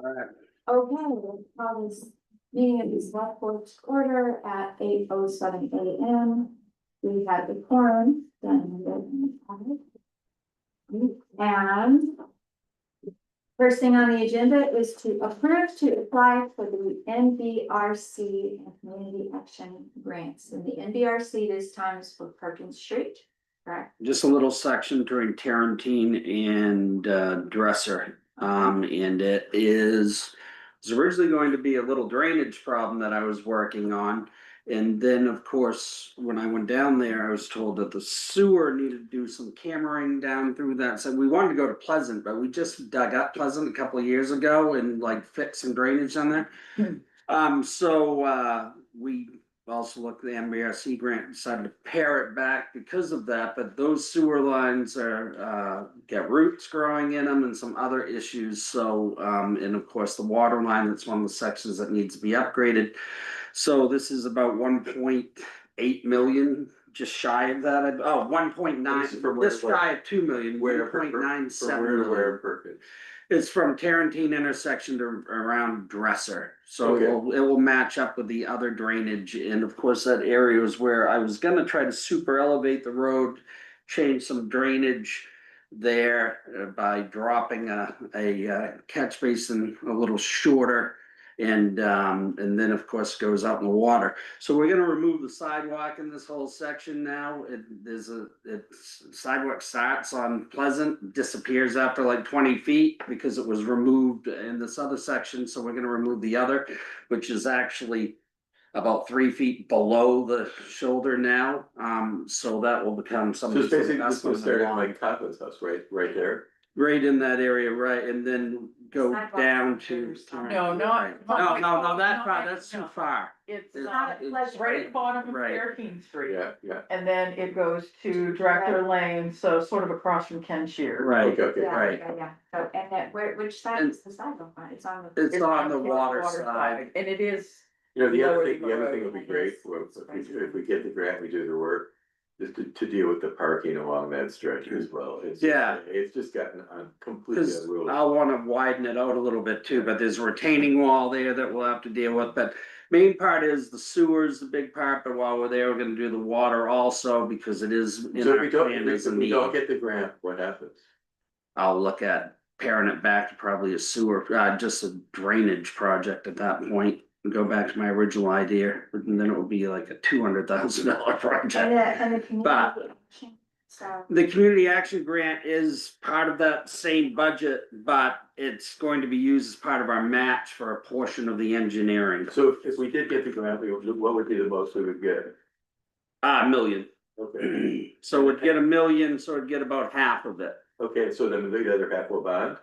Alright, Okay, we'll call this meeting of the select board to order at 8:07 AM. We have the quorum, and first thing on the agenda is to approve to apply for the NBRC and Community Action Grants. And the NBRC this time is for Perkins Street, correct? just a little section during Tarantine and Dresser. And it was originally going to be a little drainage problem that I was working on. And then, of course, when I went down there, I was told that the sewer needed to do some cammering down through that. So we wanted to go to Pleasant, but we just dug up Pleasant a couple of years ago and like fixed some drainage on there. So we also looked at the MBRC grant, decided to pare it back because of that, but those sewer lines are get roots growing in them and some other issues. So and of course the water line, that's one of the sections that needs to be upgraded. So this is about 1.8 million, just shy of that. 1.9, just shy of 2 million, Where 1.97 where million. where Perkins? It's from Tarantine intersection to around Dresser, so Okay. it will match up with the other drainage, and of course that area is where I was gonna try to super elevate the road, change some drainage there by dropping a catch basin a little shorter. And then of course goes out in the water. So we're gonna remove the sidewalk in this whole section now. Sidewalk starts on Pleasant, disappears after like 20 feet because it was removed in this other section. So we're gonna remove the other, which is actually about 3 feet below the shoulder now. So that will become So something. it's basically just gonna start at like Coppin's house, right there. Right in that area, right, and then go Sidewalk down to. there's some- No, not- No, that far, no, that's too no. far. It's not It's Pleasant. right at the bottom of Right. 13th Street. Yeah. And then it goes to Director Lane, so sort of across from Ken Shear. Right, Okay. Yeah, right. yeah. So, and then which side And- is the sidewalk on? It's on the. It's on the water side. And it is. You know, the lower other than thing, the the other road thing would be and great, it's- well, if we get the grant, we do the work, is to deal with the parking along that stretch as well. Yeah. It's just gotten completely Cause unruly. I'll wanna widen it out a little bit too, but there's a retaining wall there that we'll have to deal with, but. Main part is the sewer's the big part, but while we're there, we're gonna do the water also, because it is in So our if plan as a we need. don't get the grant, what happens? I'll look at paring it back to probably a sewer, just a drainage project at that point. And go back to my original idea, and then it would be like a $200,000 project. And the But- community action, so. The community action grant is part of that same budget, but it's going to be used as part of our match for a portion of the engineering. So if we did get the grant, what would be the most we would get? $1 million. Okay, So we'd get $1 million, so it'd get about half of it. okay, so then the other half will bond?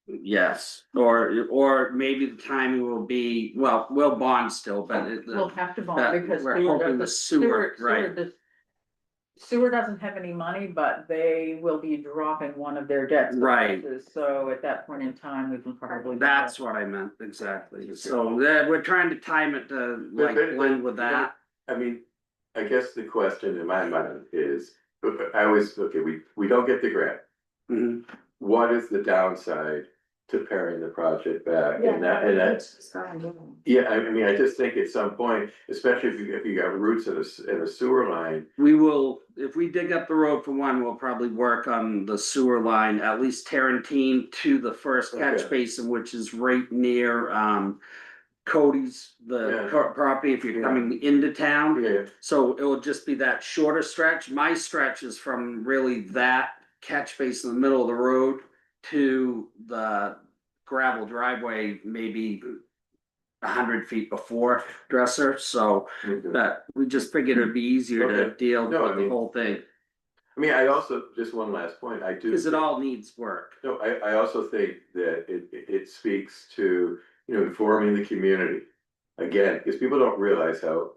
Yes, or maybe the timing will be, well, we'll bond still, but We'll have to that- bond because we're sewer hoping the sewer, right. Sewer doesn't have any money, but they will be dropping one of their debt Right. services, so at that point in time, we can probably. That's what I meant, exactly. So we're trying to time it to like blend with that. I mean, I guess the question in my mind is, we don't get the grant. Mhm. What is the downside to paring the project back? Yeah, And that's, it's gonna do. yeah, I mean, I just think at some point, especially if you got roots in a sewer line. We will, if we dig up the road for one, we'll probably work on the sewer line, at least Tarantine to the first catch Okay. basin, which is right near Cody's, Yeah. property if you're Yeah. coming into town. Yeah, So it will just be that shorter stretch. My stretch is from really that catch basin in the middle of the road to the gravel driveway, maybe 100 feet before Dresser. So okay. that we just figured it'd be easier to Okay. deal No, I with the mean- whole thing, I mean, I also, just one last point, I do. because it all needs work. No, I also think that it speaks to, informing the community. Again, because people don't realize how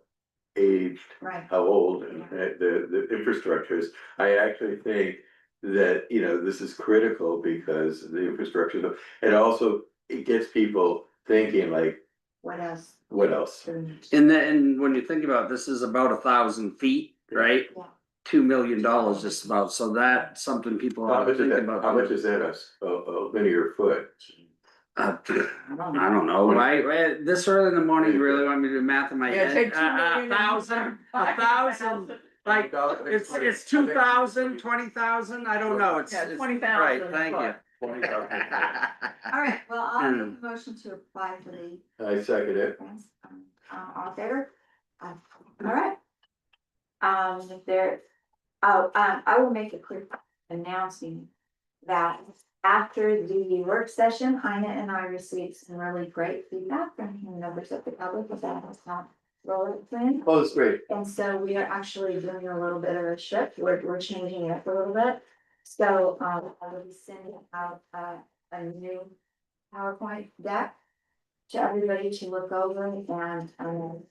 aged, Right. how old the infrastructure is. I actually think that, this is critical because the infrastructure, and also it gets people thinking like, What else? what else? And then when you think about it, this is about 1,000 feet, right? Yeah. $2 million just about, so that's something people How ought to much is think that, about. how much is that a linear foot? I don't know, right, this early in the morning, you really want me to do math in my Yeah, head? take 2 A million and- thousand, like, it's 2,000, 20,000, I don't know, it's. Yeah, it's- 20,000 Right, thank you. All right, well, I'll make a motion to apply for the I second it. grants. All in favor? All right. I will make a quick announcing that after the work session, Heine and I received some really great feedback from members of the public about our town roller plan. Oh, that's great. And so we are actually doing a little bit of a shift, we're changing it up a little bit. So, I will be sending out, a new PowerPoint deck to everybody to look over and,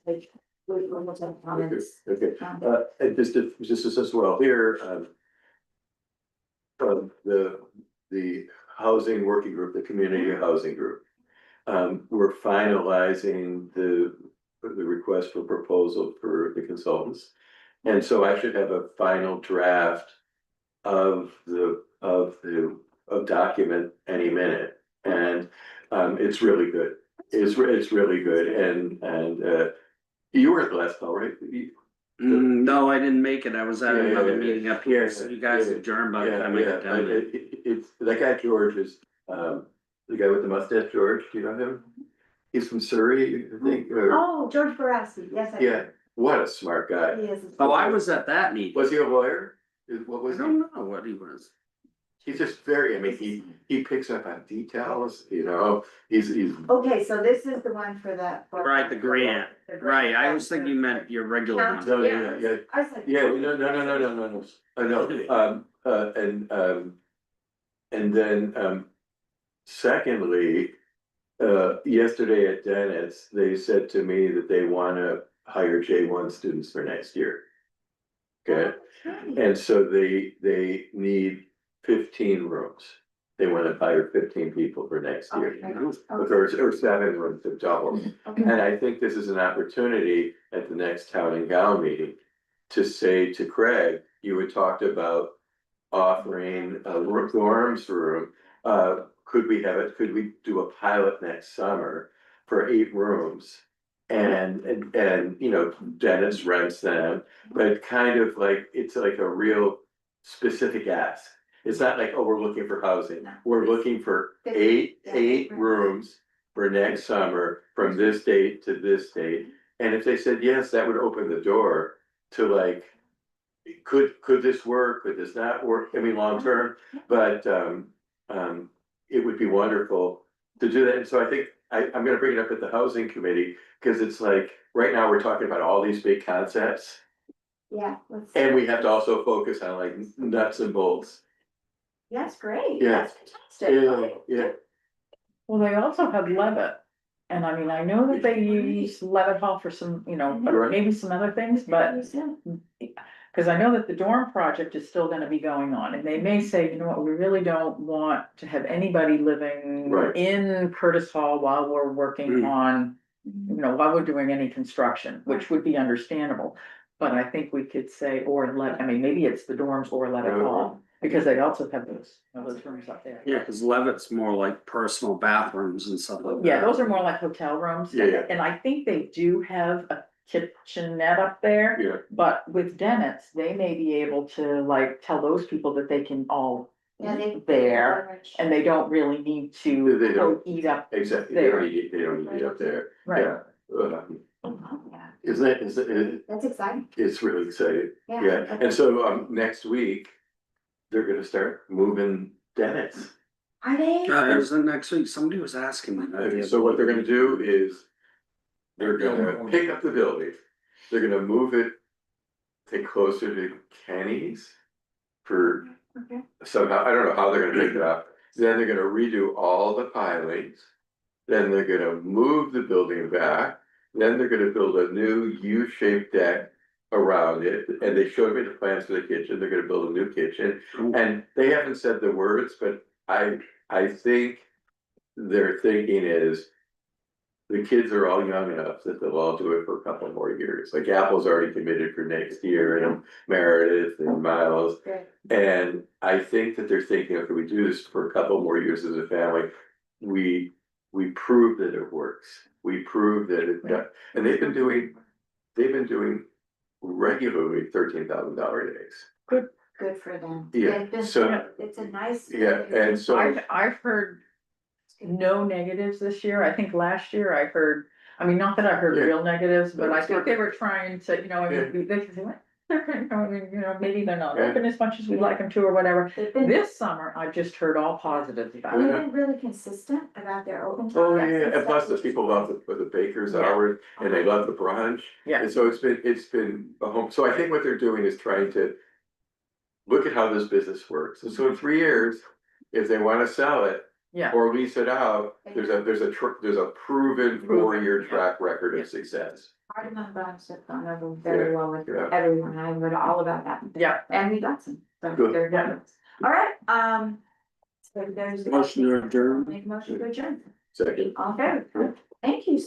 like, we will take comments. Okay, and just as well here, the housing working group, the community housing group. We're finalizing the request for proposal for the consultants. And so I should have a final draft of document any minute. And, it's really good. It's really good. And, you were at the last call, right? No, I didn't make it, I was at Yeah, yeah, another yeah, meeting up yeah, here, so you guys yeah, adjourned by the Yeah, time I yeah, got down there. it's, that guy George is, the guy with the mustache, George, do you know him? He's from Surrey, I think, or, Oh, George Barassi, yes. I do. yeah, what a smart guy. He is. Oh, I was at that meeting. Was he a lawyer? What I was he? don't know what he was. He's just very, I mean, he picks up on details, you know, he's. Okay, so this is the one for the. Right, the grant, right, I was thinking you meant your regular one. No, yeah. I was like. Yeah, no. I know, and then, secondly, yesterday at Dennett's, they said to me that they wanna hire J1 students for next year. Okay, and so they need 15 rooms. They wanna hire 15 people for next year. Or 7 rooms to double. And I think this is an opportunity at the next town and gown meeting to say to Craig, you had talked about offering a dorms room. Could we do a pilot next summer for 8 rooms? And you know, Dennis rents them, but kind of like, it's like a real specific ask. It's not like, oh, we're looking for housing, we're looking for eight rooms for next summer from this date to this date. And if they said yes, that would open the door to like, could this work, could this not work, I mean, long term, but it would be wonderful to do that, and so I think I'm gonna bring it up at the housing committee, cause it's like, right now, we're talking about all these big concepts. Yeah. And we have to also focus on like nuts and bolts. That's great. Yeah. That's fantastic. Yeah. Well, they also have Levitt. And I mean, I know that they use Levitt Hall for some, you know, Right. maybe some other things, but. Cause I know that the dorm project is still gonna be going on, and they may say, you know what, we really don't want to have anybody living Right. in Curtis Hall while we're working on. You know, while we're doing any construction, which would be understandable, but I think we could say, I mean, maybe it's the dorms or Levitt Hall, because they also have those, you know, those rooms up there. Yeah, cause Levitt's more like personal bathrooms and stuff like that. Yeah, those are more like hotel rooms. Yeah. And I think they do have a kitchenette up there. Yeah. But with Dennett's, they may be able to like tell those people that they can all Yeah, eat there, and they don't really need to They don't. go eat up. Exactly, There. they don't need to be up there, Right. yeah. Yeah, Isn't it, that's exciting. it's really exciting, yeah, Yeah. and so, next week, they're gonna start moving Dennett's. Are they? It was the next week, somebody was asking me. that. So what they're gonna do is, they're gonna pick up the building, they're gonna move it, take closer to Kenny's. For Okay. somehow, I don't know how they're gonna pick it up, then they're gonna redo all the pilings. Then they're gonna move the building back, then they're gonna build a new U-shaped deck around it, and they showed me the plans for the kitchen, they're gonna build a new kitchen. And they haven't said the words, but I think their thinking is. The kids are all young enough that they'll all do it for a couple more years, like Apple's already committed for next year, and Meredith and Miles. Great. And I think that they're thinking, okay, we do this for a couple more years as a family, we we prove that it works. We prove that it, and they've been doing regularly $13,000 days. Good for them. Yeah, They've been- so- It's a nice. Yeah, and so. I've heard no negatives this year. I think last year I heard, I mean, not that I heard Yeah. real negatives, but I It's think they working. were trying to, you know, I mean, they said, "What? They're kind of, I mean, you know, maybe they're not Yeah. open as much as we'd like them to or whatever." They've been, This summer, I've just heard all positives about they've it. been really consistent about their open. Oh, times yeah, and stuff, plus the which is people love the baker's Yeah. hours, and they love the brunch. Yeah. And so it's been a home, so I think what they're doing is trying to look at how this business works, and so in 3 years, if they wanna sell it. Yeah. Or lease it out, there's a proven 4-year yeah. track record Yeah. of success. Cardamom buns have gone over very well with Yeah. everyone. I heard all about that. Yeah. And we got some. So Good. they're good. All right, so there's. Motion to adjourn. Make a motion to adjourn. Second. All in favor? Thank you